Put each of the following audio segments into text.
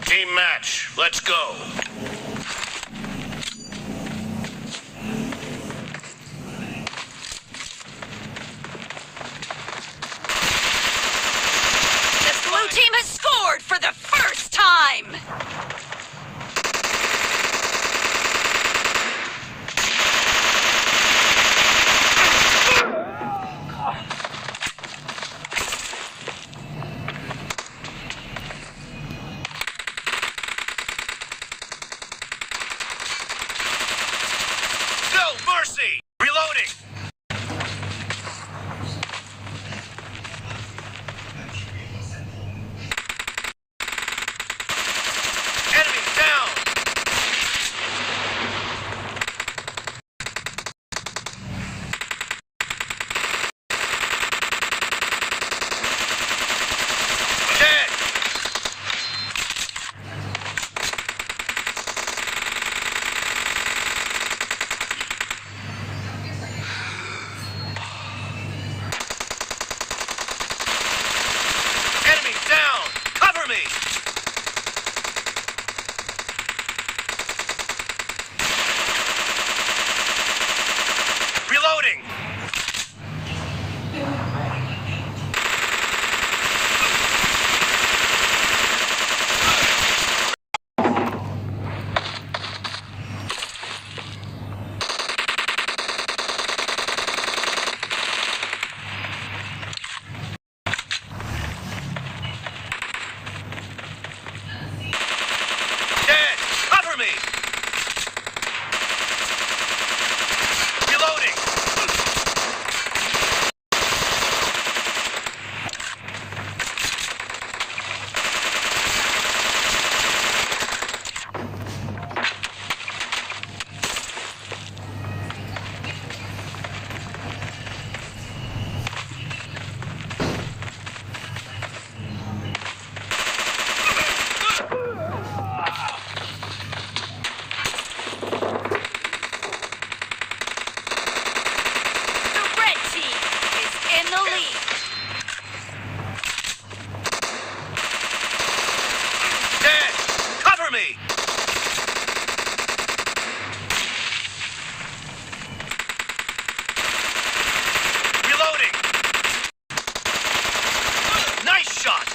Team match, let's go. The blue team has scored for the first time! Mercy! Reloading! Enemy down! Dead! Enemy down! Cover me! Reloading! Dead! Cover me! Reloading! The red team is in the lead! Dead! Cover me! Reloading! Nice shot!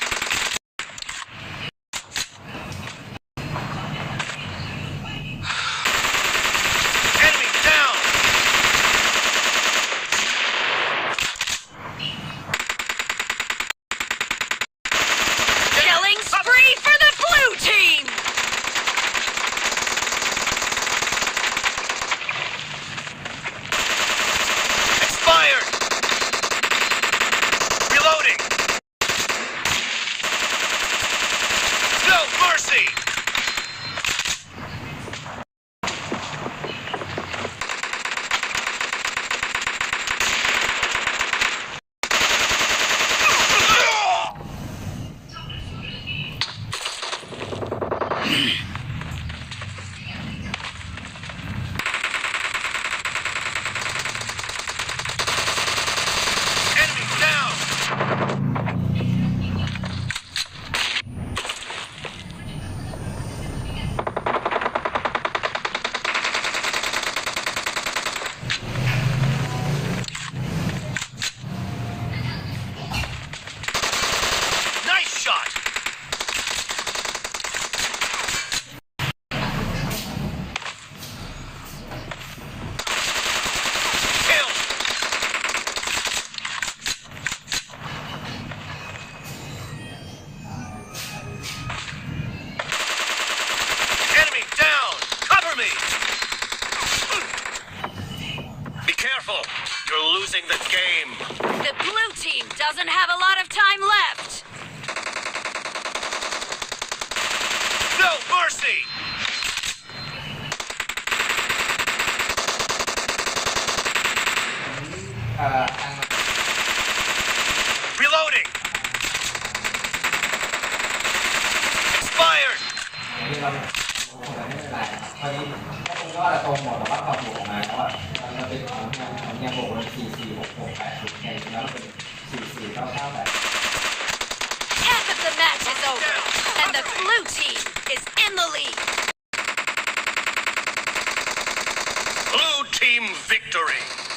Enemy down! Killing spree for the blue team! Expired! Reloading! No mercy! Enemy down! Nice shot! Kill! Enemy down! Cover me! Be careful! You're losing the game! The blue team doesn't have a lot of time left! No No mercy! Reloading! Expired! อย่างนี้เราไม่เป็นไรนะครับคราวนี้ถ้าตรงก็ตรงหมดแต่ว่าพอถูกออกมาแล้วอ่ะมันเป็นของยังบวกมัน446680แต่จริงๆแล้วมันเป็น44998 Half of the match is over, and the blue team is in the lead. Blue team victory!